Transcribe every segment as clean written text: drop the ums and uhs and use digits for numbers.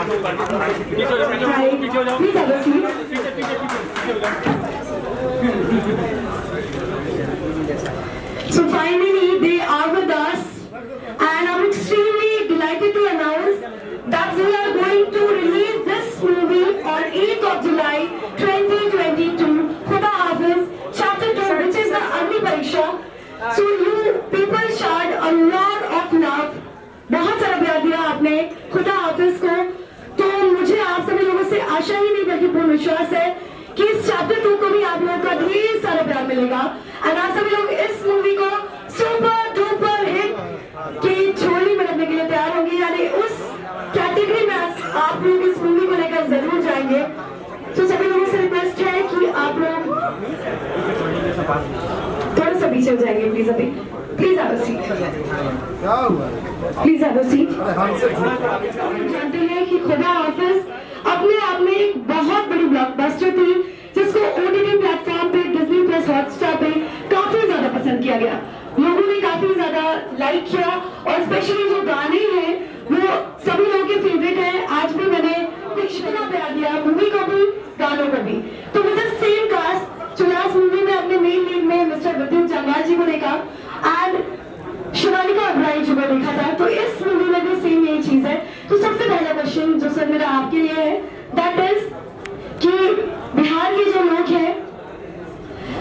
So finally they are with us and I'm extremely delighted to announce that we are going to release this movie on 8th of July 2022, Khuda Hafiz Chapter 2, which is the Agni Pariksha. So you people shared a lot of love, बहुत सारा प्यार दिया आपने खुदा हाफिज को, तो मुझे आप सभी लोगों से आशा ही नहीं बल्कि पूर्ण विश्वास है कि इस चैप्टर 2 को भी आप लोगों का ढेर सारा प्यार मिलेगा और आप सभी लोग इस मूवी को सुपर डुपर हिट की झोली में रखने के लिए तैयार होंगे, यानी उस कैटेगरी में आप लोग इस मूवी को लेकर जरूर जाएंगे। तो सभी लोगों से रिक्वेस्ट है कि आप लोग थोड़ा सा पीछे हो जाएंगे प्लीज, अभी please have a seat, please have a seat. जानते हैं कि खुदा हाफिज अपने आप में एक बहुत बड़ी ब्लॉकबस्टर थी जिसको ओटीटी प्लेटफॉर्म पे डिज्नी प्लस हॉटस्टार पे काफी ज्यादा पसंद किया गया, लोगों ने काफी ज्यादा लाइक किया और स्पेशली जो गाने हैं वो सभी लोगों के फेवरेट हैं। आज भी मैंने इतना प्यार दिया मूवी को भी गानों को भी। तो विद द सेम कास्ट चुनास मूवी में अपने मेन लीड में मिस्टर विद्युत जंगाल जी को देखा एंड शिवालिका अब्राही जी को देखा था, तो इस मूवी में भी सेम यही चीज है। तो सबसे पहला क्वेश्चन जो सर मेरा आपके लिए है दैट इज कि बिहार के जो लोग हैं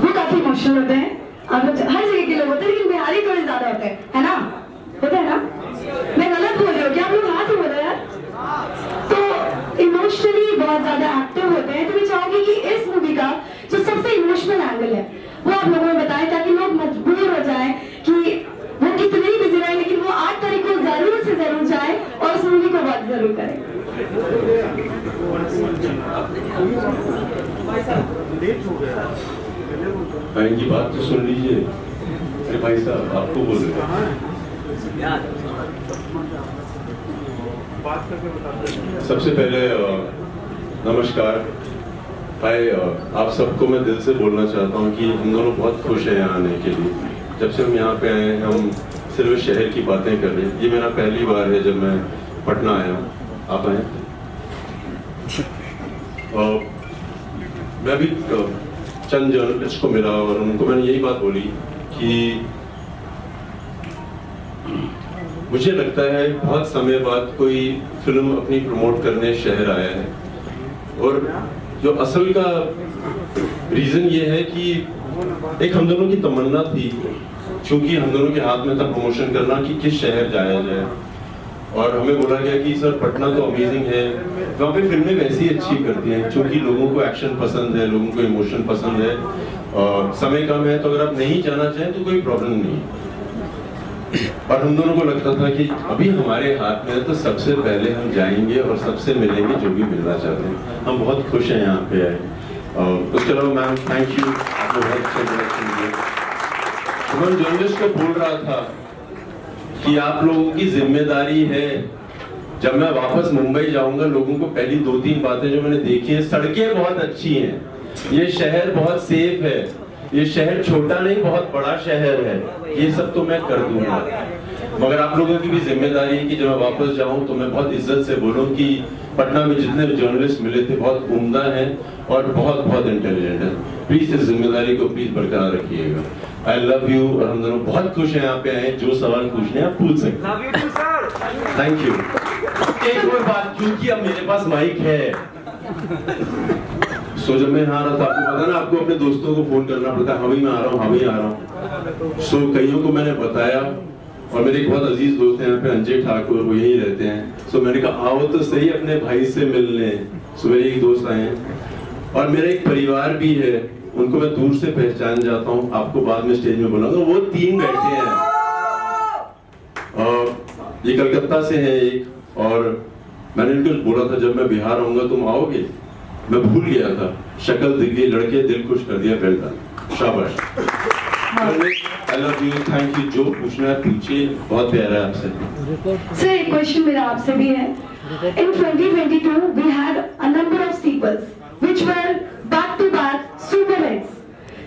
वो काफी इमोशनल होते हैं, अब हर जगह के लोग होते हैं लेकिन बिहारी थोड़े ज्यादा होते हैं, है ना? होते हैं ना? मैं गलत बोल रही हूँ क्या? आप लोग हाथ बोल रहे हैं। तो इमोशनली बहुत ज्यादा एक्टिव होते हैं, तो मैं चाहूंगी कि इस मूवी का जो सबसे इमोशनल एंगल है वो आप लोगों में बताएं ताकि लोग मजबूर हो जाएं कि वो कितने ही बिजी रहे लेकिन वो 8 तारीख को जरूर से जरूर जाए और उस मूवी को बहुत जरूर करें। भाई की बात तो सुन लीजिए। अरे भाई साहब आपको बोल रहे सबसे पहले नमस्कार भाई, आप सबको मैं दिल से बोलना चाहता हूँ कि हम दोनों बहुत खुश हैं यहाँ आने के लिए। जब से हम यहाँ पे आए हैं हम सिर्फ शहर की बातें कर रहे हैं। ये मेरा पहली बार है जब मैं पटना आया हूँ, आप आए। मैं भी चंद जर्नलिस्ट को मिला और उनको मैंने यही बात बोली कि मुझे लगता है बहुत समय बाद कोई फिल्म अपनी प्रमोट करने शहर आया है, और जो असल का रीजन ये है कि एक हम दोनों की तमन्ना थी, क्योंकि हम दोनों के हाथ में था प्रमोशन करना कि किस शहर जाया जाए, और हमें बोला गया कि सर पटना तो अमेजिंग है, वहाँ पे फिल्में वैसी ही अच्छी करती हैं क्योंकि लोगों को एक्शन पसंद है, लोगों को इमोशन पसंद है, और समय कम है, तो अगर आप नहीं जाना चाहें तो कोई प्रॉब्लम नहीं। और हम दोनों को लगता था कि अभी हमारे हाथ में है तो सबसे पहले हम जाएंगे और सबसे मिलेंगे जो भी मिलना चाहते हैं। हम बहुत खुश हैं यहाँ पे आए। उसके अलावा मैम थैंक यू, आपने बहुत अच्छा डायरेक्शन दिया। मैं जर्नलिस्ट को बोल रहा था कि आप लोगों की जिम्मेदारी है, जब मैं वापस मुंबई जाऊंगा लोगों को पहली 2-3 बातें जो मैंने देखी है, सड़कें बहुत अच्छी हैं, ये शहर बहुत सेफ है, ये शहर छोटा नहीं बहुत बड़ा शहर है, ये सब तो मैं कर दूंगा। मगर आप लोगों की भी जिम्मेदारी है कि जब मैं वापस जाऊं तो मैं बहुत इज्जत से बोलूं कि पटना में जितने जर्नलिस्ट मिले थे बहुत उम्दा हैं और बहुत बहुत इंटेलिजेंट है। प्लीज इस जिम्मेदारी को प्लीज बरकरार रखिएगा। आई लव यू, और हम दोनों बहुत खुश हैं यहाँ पे आए। जो सवाल पूछने आप पूछ सकते हैं। Thank you. एक और बात, क्योंकि अब मेरे पास माइक है, सो जब मैं यहाँ आ रहा था आपको पता ना, आपको अपने दोस्तों को फोन करना पड़ता है, हाँ भाई मैं आ रहा हूँ, हाँ भाई आ रहा हूँ। सो कईयों को मैंने बताया, और मेरे एक बहुत अजीज दोस्त हैं यहाँ पे अंजय ठाकुर, वो यहीं रहते हैं। सो मैंने कहा आओ तो सही अपने भाई से मिलने। सो मेरे एक दोस्त आए हैं और मेरा एक परिवार भी है, उनको मैं दूर से पहचान जाता हूँ, आपको बाद में स्टेज में बोलूंगा। वो 3 बैठे हैं और ये कलकत्ता से है एक, और मैंने इनको बोला था जब मैं बिहार आऊंगा तुम आओगे, मैं भूल गया था, शक्ल दिख गई, लड़के दिल खुश कर दिया, वेल डन, शाबाश। I love you, thank you। जो पूछना है पूछिए, बहुत प्यारा है आपसे। सर एक क्वेश्चन मेरा आपसे भी है। In 2022 we had a number of sequels which were back to back super hits।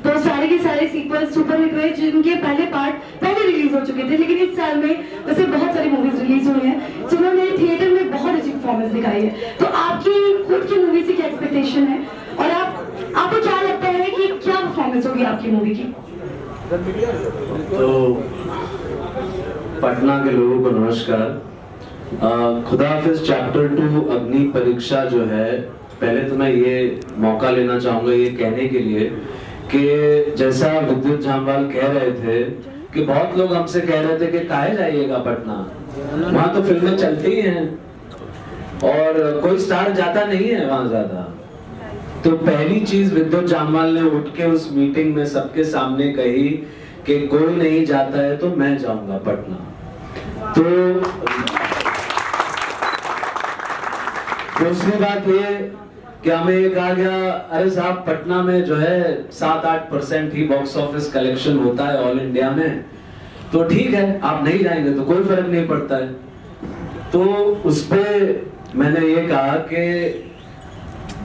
तो सारे के सारे सीक्वल्स सुपर हिट हुए जिनके पहले पार्ट पहले रिलीज हो चुके थे, लेकिन इस साल में वैसे बहुत सारी मूवीज रिलीज हुई हैं जिन्होंने थिएटर में बहुत अच्छी परफॉर्मेंस दिखाई है। तो आपकी खुद की मूवी से क्या एक्सपेक्टेशन है और आपको क्या लगता है कि क्या परफॉर्मेंस होगी आपकी मूवी की? तो पटना के लोगों को नमस्कार। खुदा हाफिज चैप्टर 2 अग्नि परीक्षा जो है, पहले तो मैं ये मौका लेना चाहूंगा ये कहने के लिए कि जैसा विद्युत जामवाल कह रहे थे कि बहुत लोग हमसे कह रहे थे कि काहे जाइएगा पटना, वहां तो फिल्में चलती ही हैं और कोई स्टार जाता नहीं है वहां ज्यादा। तो पहली चीज विद्युत जामवाल ने उठ के उस मीटिंग में सबके सामने कही कि कोई नहीं जाता है तो मैं जाऊंगा पटना। तो दूसरी बात ये कि हमें ये कहा गया, अरे साहब पटना में जो है 7-8% ही बॉक्स ऑफिस कलेक्शन होता है ऑल इंडिया में, तो ठीक है आप नहीं जाएंगे तो कोई फर्क नहीं पड़ता है। तो उस पे मैंने ये कहा कि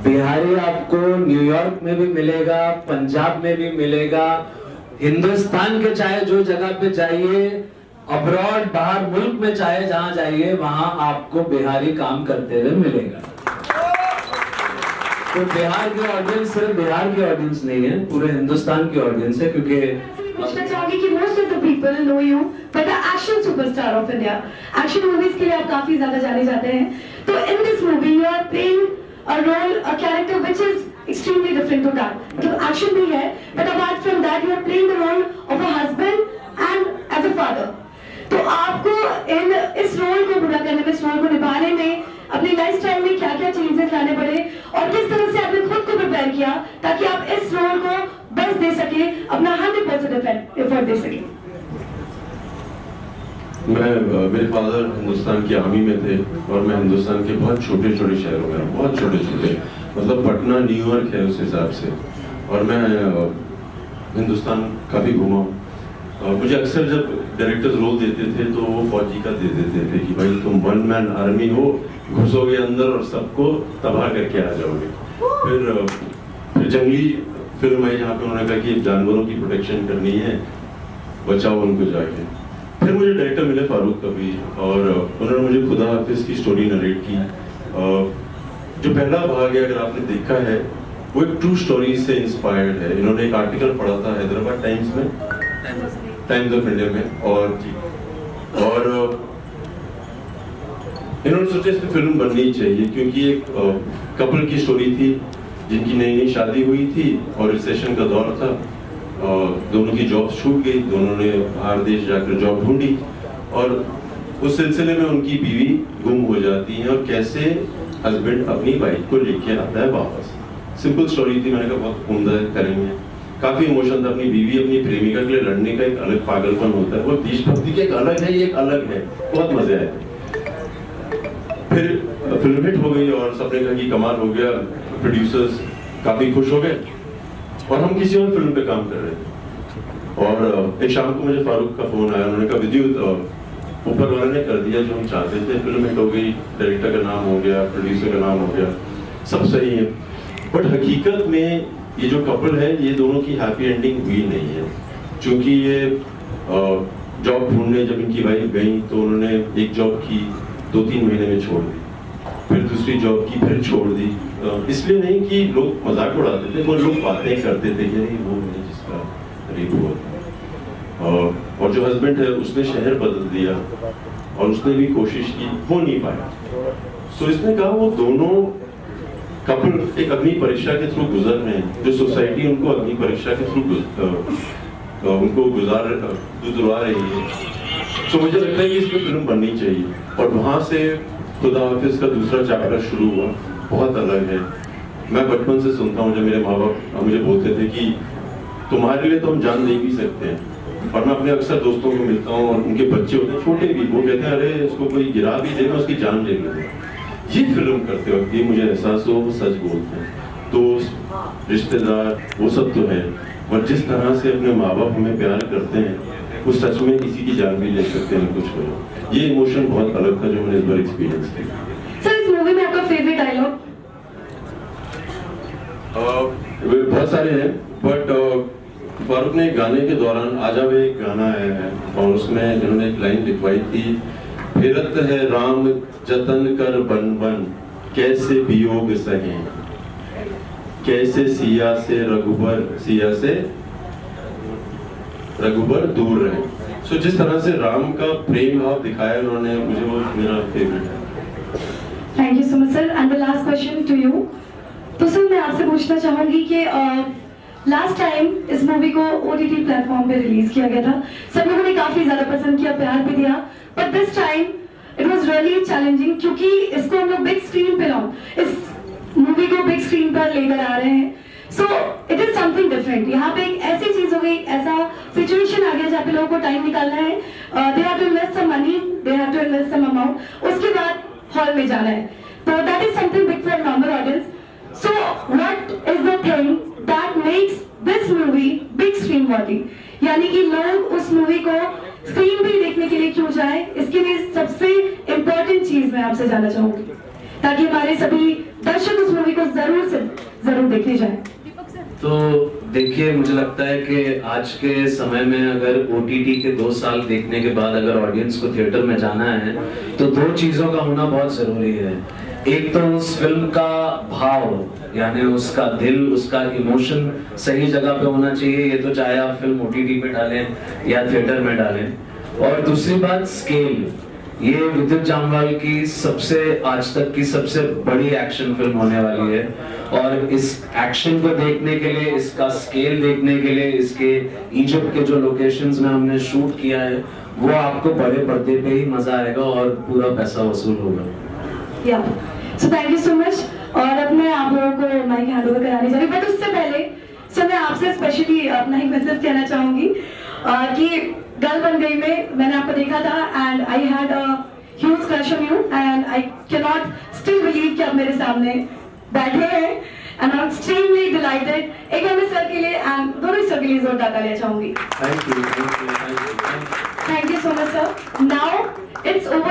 बिहारी आपको न्यूयॉर्क में भी मिलेगा, पंजाब में भी मिलेगा, हिंदुस्तान के चाहे जो जगह पे जाइए, अब्रॉड बाहर मुल्क में चाहे जहां जाइए, वहां आपको बिहारी काम करते हुए मिलेगा। तो बिहार की ऑडियंस सिर्फ बिहार की ऑडियंस नहीं है, पूरे हिंदुस्तान की ऑडियंस है। क्योंकि पूछना चाहूंगी कि most of the people know you but the action superstar of India, action movies के लिए आप काफी ज्यादा जाने जाते हैं। तो in this movie you are playing a role, a character which is extremely different to that. मतलब एक्शन भी है, but apart from that you are playing the role of a husband and as a father. तो आपको इस role को पूरा करने में, इस रोल को निभाने में अपनी लाइफस्टाइल में क्या क्या चेंजेस लाने पड़े और किस तरह से आपने खुद को प्रिपेयर किया ताकि आप इस रोल को बेस्ट दे सके, अपना 100% एफर्ट दे सके? मेरे फादर हिंदुस्तान की आर्मी में थे और मैं हिंदुस्तान के बहुत छोटे छोटे शहरों में, बहुत छोटे छोटे, मतलब पटना न्यूयॉर्क है उस हिसाब से, और मैं हिंदुस्तान काफ़ी घूमा। मुझे अक्सर जब डायरेक्टर्स रोल देते थे तो वो फौजी का दे देते थे कि भाई तुम 1 मैन आर्मी हो, घुसोगे अंदर और सबको तबाह करके आ जाओगे। फिर जंगली फिल्म आई जहाँ पे उन्होंने कहा कि जानवरों की प्रोटेक्शन करनी है, बचाओ उनको जाके। फिर मुझे डायरेक्टर मिले फारूक कबीर और उन्होंने मुझे खुदा हाफिज की स्टोरी नरेट की। जो पहला भाग है अगर आपने देखा है वो एक ट्रू स्टोरी से इंस्पायर्ड है। इन्होंने एक आर्टिकल पढ़ा था हैदराबाद टाइम्स में, टाइम्स ऑफ इंडिया में, और इन्होंने सोचा इस पे फिल्म बननी चाहिए क्योंकि एक कपल की स्टोरी थी जिनकी नई नई शादी हुई थी और रिसेशन का दौर था। दोनों की जॉब छूट गई, दोनों ने बाहर देश जाकर जॉब ढूंढी और उस सिलसिले में उनकी बीवी गुम हो जाती है और कैसे हस्बैंड अपनी वाइफ को लेके आता है वापस। सिंपल स्टोरी थी, मैंने कहा बहुत उम्दा करेंगे। काफी इमोशन था, अपनी बीवी अपनी प्रेमिका के लिए लड़ने का एक अलग पागलपन होता है, वो देशभक्ति के एक अलग है, ये एक अलग है, बहुत मजे आए। फिर फिल्म हिट हो गई और सबने कहा कि कमाल हो गया, प्रोड्यूसर्स काफी खुश हो गए और हम किसी और फिल्म पे काम कर रहे थे। और एक शाम को मुझे फारूक का फोन आया, उन्होंने कहा विद्युत ऊपर वाले ने कर दिया जो हम चाहते थे, फिल्म हिट हो गई, डायरेक्टर का नाम हो गया, प्रोड्यूसर का नाम हो गया, सब सही है। बट हकीकत में ये जो कपल है ये दोनों की हैप्पी एंडिंग हुई नहीं है, क्योंकि ये जॉब ढूंढने जब इनकी वाइफ गई तो उन्होंने एक जॉब की 2-3 महीने में छोड़ दी, फिर दूसरी जॉब की फिर छोड़ दी। इसलिए नहीं कि लोग मजाक उड़ाते थे, वो लोग बातें करते थे कि वो नहीं जिसका रेप हुआ था। और जो हस्बैंड है उसने शहर बदल दिया और उसने भी कोशिश की, हो नहीं पाया। सो इसने कहा वो दोनों कपल एक अग्नि परीक्षा के थ्रू गुजर रहे हैं, जो सोसाइटी उनको अग्नि परीक्षा के थ्रू उनको गुजरवा रही है। सो मुझे लगता है कि इस पर फिल्म बननी चाहिए। और वहाँ से खुदा हाफिज का दूसरा चैप्टर शुरू हुआ, बहुत अलग है। मैं बचपन से सुनता हूँ, जब मेरे माँ बाप मुझे बोलते थे कि तुम्हारे लिए तो हम जान दे भी सकते हैं, और मैं अपने अक्सर दोस्तों को मिलता हूँ और उनके बच्चे होते हैं छोटे भी, वो कहते हैं अरे इसको कोई गिरा भी देगा उसकी जान ले लेते। ये फिल्म करते वक्त ये मुझे एहसास हो वो सच बोलते हैं, दोस्त रिश्तेदार वो सब तो है, और जिस तरह से अपने माँ बाप हमें प्यार करते हैं वो सच में किसी की जान भी ले सकते हैं कुछ हो। ये इमोशन बहुत अलग था जो मैंने इस बार एक्सपीरियंस किया। सर इस मूवी में आपका फेवरेट डायलॉग? बहुत सारे हैं, बट फारूक ने गाने के दौरान आजा वे एक गाना आया है और उसमें जिन्होंने एक लाइन लिखवाई थी, फिरत है राम जतन कर बन बन, कैसे वियोग सहे, कैसे सिया से रघुबर दूर रहे। सो जिस तरह से राम का प्रेम भाव दिखाया उन्होंने, मुझे वो मेरा फेवरेट है। Thank you so much sir. And the last question to you. तो सर मैं आपसे पूछना चाहूंगी कि लास्ट टाइम इस मूवी को OTT प्लेटफॉर्म पे रिलीज किया गया था, सब लोगों ने काफी ज्यादा पसंद किया, प्यार भी दिया, but this time it was really challenging क्योंकि इसको हम लोग बिग स्क्रीन पे इस मूवी को बिग स्क्रीन पर लेकर आ रहे हैं। So it is something different. यहाँ पे एक ऐसी चीज हो गई, ऐसा सिचुएशन आ गया जहाँ पे लोगों को टाइम निकालना है, they have to invest some money, they have to invest some amount, उसके बाद हॉल में जाना है, तो that is something big for normal audience. So what is the thing that makes this movie big screen worthy, यानी कि लोग उस मूवी को स्क्रीन पे देखने के लिए क्यों जाए, इसके लिए सबसे इम्पोर्टेंट चीज मैं आपसे जानना चाहूंगी ताकि हमारे सभी दर्शक उस मूवी को जरूर से जरूर देखने जाए। तो देखिए, मुझे लगता है कि आज के समय में अगर OTT के 2 साल देखने के बाद अगर ऑडियंस को थिएटर में जाना है तो 2 चीजों का होना बहुत जरूरी है। एक तो उस फिल्म का भाव, यानी उसका दिल, उसका इमोशन सही जगह पे होना चाहिए, ये तो चाहे आप फिल्म OTT पे डालें या थिएटर में डालें। और दूसरी बात स्केल, ये विद्युत जामवाल की सबसे आज तक की सबसे बड़ी एक्शन फिल्म होने वाली है, और इस एक्शन को देखने के लिए, इसका स्केल देखने के लिए, इसके इजिप्ट के जो लोकेशंस में हमने शूट किया है, वो आपको बड़े पर्दे पे ही मजा आएगा और पूरा पैसा वसूल होगा। या so thank you so much. और अब मैं आप लोगों को माइक हैंड ओवर कराने जा रही हूँ, बट उससे पहले सर मैं आपसे स्पेशली अपना एक मैसेज कहना चाहूंगी कि गर्ल बन गई में मैंने आपको देखा था and I had a huge crush on you and I can not still believe कि आप मेरे सामने बैठे हैं and I am extremely dilated. एक बार मैं सर के लिए एंड दोनों सर के लिए जोरदार तालियां चाहूंगी। Thank you thank you so much sir. Now it's over.